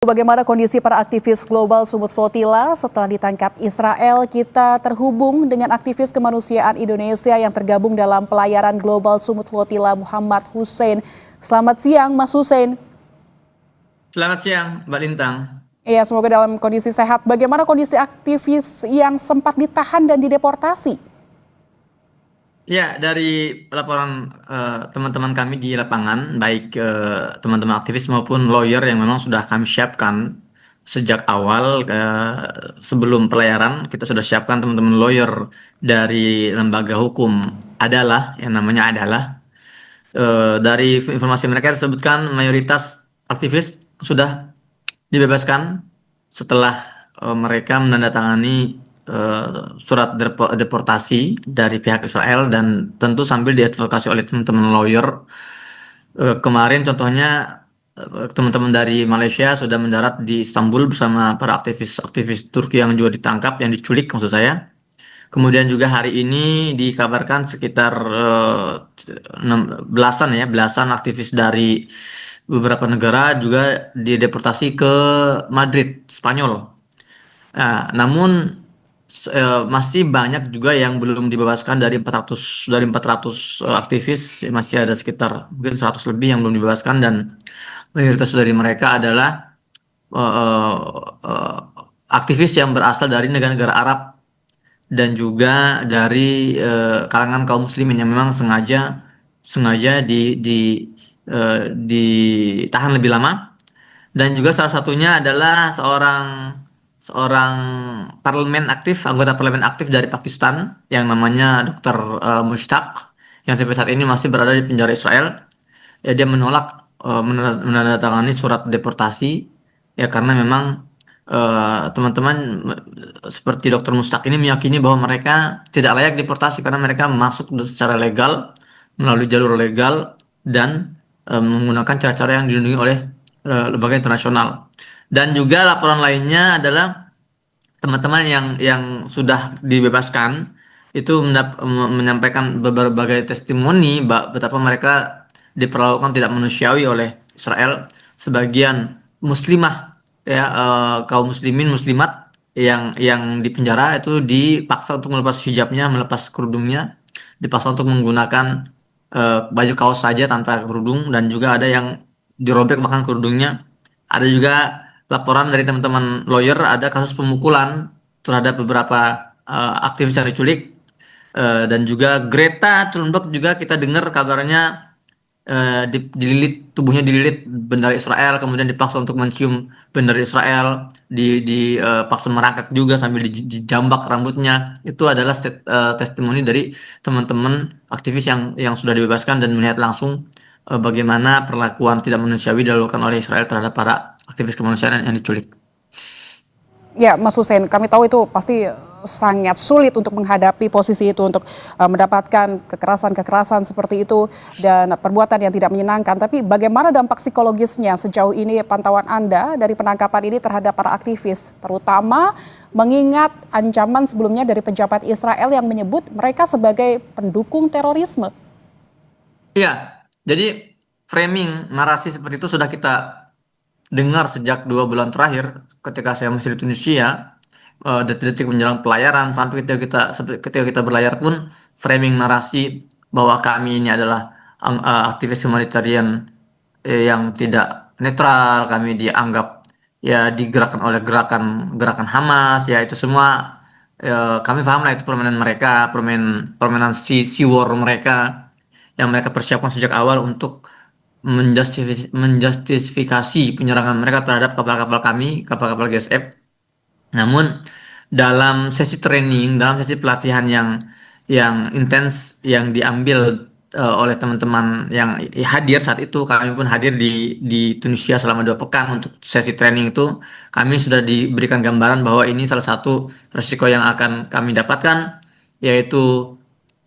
Bagaimana kondisi para aktivis global Sumut Flotilla setelah ditangkap Israel? Kita terhubung dengan aktivis kemanusiaan Indonesia yang tergabung dalam pelayaran global Sumut Flotilla, Muhammad Hussein. Selamat siang, Mas Hussein. Selamat siang, Mbak Lintang. Iya, semoga dalam kondisi sehat. Bagaimana kondisi aktivis yang sempat ditahan dan dideportasi? Ya, dari laporan teman-teman kami di lapangan, baik teman-teman aktivis maupun lawyer yang memang sudah kami siapkan sejak awal sebelum pelayaran, kita sudah siapkan teman-teman lawyer dari lembaga hukum adalah yang namanya adalah dari informasi mereka disebutkan mayoritas aktivis sudah dibebaskan setelah mereka menandatangani surat deportasi dari pihak Israel dan tentu sambil diadvokasi oleh teman-teman lawyer. Kemarin contohnya teman-teman dari Malaysia sudah mendarat di Istanbul bersama para aktivis Turki yang juga ditangkap, yang diculik maksud saya. Kemudian juga hari ini dikabarkan sekitar belasan aktivis dari beberapa negara juga dideportasi ke Madrid, Spanyol. Nah, namun masih banyak juga yang belum dibebaskan dari 400 aktivis, masih ada sekitar mungkin 100 lebih yang belum dibebaskan dan mayoritas dari mereka adalah eh, eh, aktivis yang berasal dari negara-negara Arab dan juga dari kalangan kaum muslimin yang memang sengaja sengaja ditahan lebih lama. Dan juga salah satunya adalah seorang seorang anggota parlemen aktif dari Pakistan yang namanya Dr. Mushtaq, yang sampai saat ini masih berada di penjara Israel. Ya, dia menolak menandatangani surat deportasi ya karena memang teman-teman seperti Dr. Mushtaq ini meyakini bahwa mereka tidak layak deportasi karena mereka masuk secara legal melalui jalur legal dan menggunakan cara-cara yang dilindungi oleh lembaga internasional. Dan juga laporan lainnya adalah teman-teman yang sudah dibebaskan itu menyampaikan berbagai testimoni betapa mereka diperlakukan tidak manusiawi oleh Israel. Sebagian muslimah ya, kaum muslimin muslimat yang dipenjara itu dipaksa untuk melepas hijabnya, melepas kerudungnya, dipaksa untuk menggunakan baju kaos saja tanpa kerudung, dan juga ada yang dirobek bahkan kerudungnya. Ada juga laporan dari teman-teman lawyer, ada kasus pemukulan terhadap beberapa aktivis yang diculik. Dan juga Greta Thunberg juga kita dengar kabarnya tubuhnya dililit bendera Israel, kemudian dipaksa untuk mencium bendera Israel, dipaksa merangkak juga sambil dijambak rambutnya. Itu adalah testimoni dari teman-teman aktivis yang sudah dibebaskan dan melihat langsung bagaimana perlakuan tidak manusiawi dilakukan oleh Israel terhadap para aktivis kemanusiaan yang diculik. Ya, Mas Hussein, kami tahu itu pasti sangat sulit untuk menghadapi posisi itu, untuk mendapatkan kekerasan-kekerasan seperti itu dan perbuatan yang tidak menyenangkan. Tapi bagaimana dampak psikologisnya sejauh ini, pantauan Anda dari penangkapan ini terhadap para aktivis, terutama mengingat ancaman sebelumnya dari pejabat Israel yang menyebut mereka sebagai pendukung terorisme? Iya, jadi framing narasi seperti itu sudah kita dengar sejak 2 bulan terakhir ketika saya masih di Tunisia, detik-detik menjelang pelayaran sampai ketika kita berlayar pun framing narasi bahwa kami ini adalah aktivis humanitarian yang tidak netral, kami dianggap ya digerakkan oleh gerakan Hamas, ya itu semua kami paham lah, itu permainan mereka, permainan si war mereka yang mereka persiapkan sejak awal untuk menjustifikasi penyerangan mereka terhadap kapal-kapal kami, kapal-kapal GSF. Namun dalam sesi pelatihan yang intens yang diambil oleh teman-teman yang hadir saat itu, kami pun hadir di Tunisia selama 2 pekan untuk sesi training itu, kami sudah diberikan gambaran bahwa ini salah satu risiko yang akan kami dapatkan, yaitu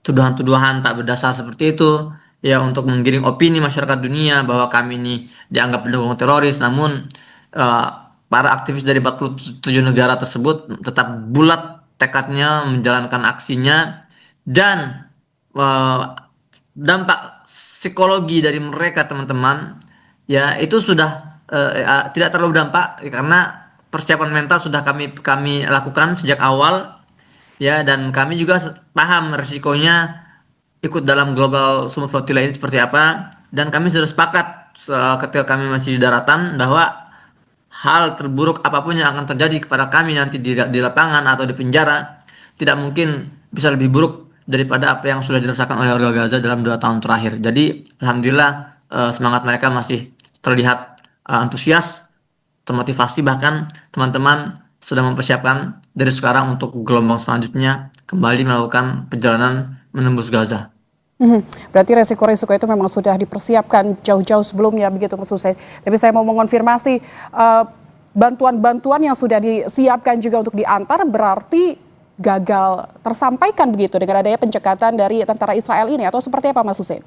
tuduhan-tuduhan tak berdasar seperti itu ya, untuk menggiring opini masyarakat dunia bahwa kami ini dianggap pendukung teroris. Namun eh, para aktivis dari 47 negara tersebut tetap bulat tekadnya menjalankan aksinya, dan eh, dampak psikologi dari mereka teman-teman ya itu sudah tidak terlalu dampak karena persiapan mental sudah kami lakukan sejak awal ya, dan kami juga paham resikonya ikut dalam global sumber flotilla ini seperti apa, dan kami sudah sepakat ketika kami masih di daratan bahwa hal terburuk apapun yang akan terjadi kepada kami nanti di lapangan atau di penjara tidak mungkin bisa lebih buruk daripada apa yang sudah dirasakan oleh warga Gaza dalam 2 tahun terakhir. Jadi alhamdulillah semangat mereka masih terlihat antusias, termotivasi, bahkan teman-teman sudah mempersiapkan dari sekarang untuk gelombang selanjutnya kembali melakukan perjalanan menembus Gaza. Berarti resiko-resiko itu memang sudah dipersiapkan jauh-jauh sebelumnya begitu Mas Hussein. Tapi saya mau mengonfirmasi bantuan-bantuan yang sudah disiapkan juga untuk diantar berarti gagal tersampaikan begitu dengan adanya pencekatan dari tentara Israel ini atau seperti apa Mas Hussein?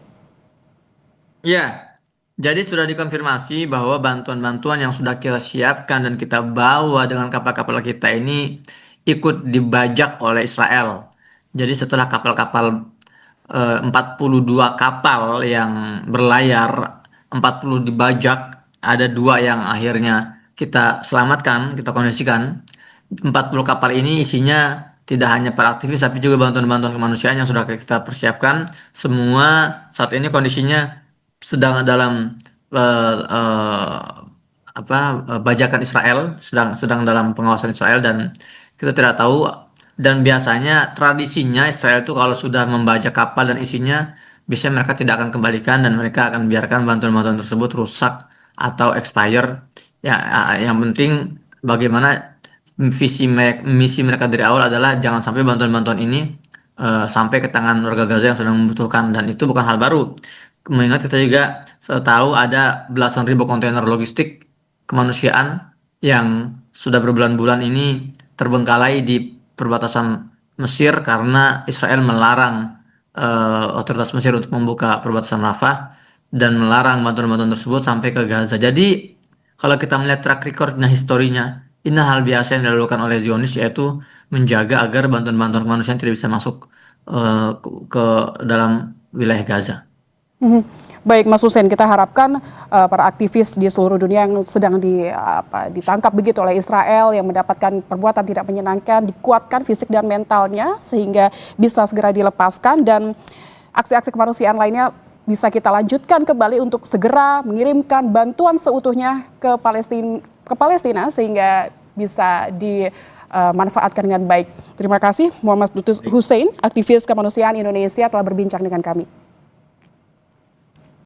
Ya, jadi sudah dikonfirmasi bahwa bantuan-bantuan yang sudah kita siapkan dan kita bawa dengan kapal-kapal kita ini ikut dibajak oleh Israel. Jadi setelah kapal-kapal 42 kapal yang berlayar, 40 dibajak, ada 2 yang akhirnya kita selamatkan, kita kondisikan. 40 kapal ini isinya tidak hanya para aktivis tapi juga bantuan-bantuan kemanusiaan yang sudah kita persiapkan. Semua saat ini kondisinya sedang dalam bajakan Israel, sedang dalam pengawasan Israel, dan kita tidak tahu. Dan biasanya tradisinya Israel itu kalau sudah membajak kapal dan isinya, biasanya mereka tidak akan kembalikan dan mereka akan biarkan bantuan-bantuan tersebut rusak atau expire. Ya, yang penting bagaimana misi mereka dari awal adalah jangan sampai bantuan-bantuan ini sampai ke tangan warga Gaza yang sedang membutuhkan, dan itu bukan hal baru. Mengingat kita juga tahu ada belasan ribu kontainer logistik kemanusiaan yang sudah berbulan-bulan ini terbengkalai di perbatasan Mesir karena Israel melarang otoritas Mesir untuk membuka perbatasan Rafah dan melarang bantuan-bantuan tersebut sampai ke Gaza. Jadi kalau kita melihat track recordnya, historinya, ini hal biasa yang dilakukan oleh Zionis, yaitu menjaga agar bantuan-bantuan kemanusiaan tidak bisa masuk ke dalam wilayah Gaza. Baik Mas Hussein, kita harapkan para aktivis di seluruh dunia yang sedang ditangkap begitu oleh Israel yang mendapatkan perbuatan tidak menyenangkan dikuatkan fisik dan mentalnya sehingga bisa segera dilepaskan, dan aksi-aksi kemanusiaan lainnya bisa kita lanjutkan kembali untuk segera mengirimkan bantuan seutuhnya ke Palestina sehingga bisa dimanfaatkan dengan baik. Terima kasih Muhammad Hussein, aktivis kemanusiaan Indonesia telah berbincang dengan kami.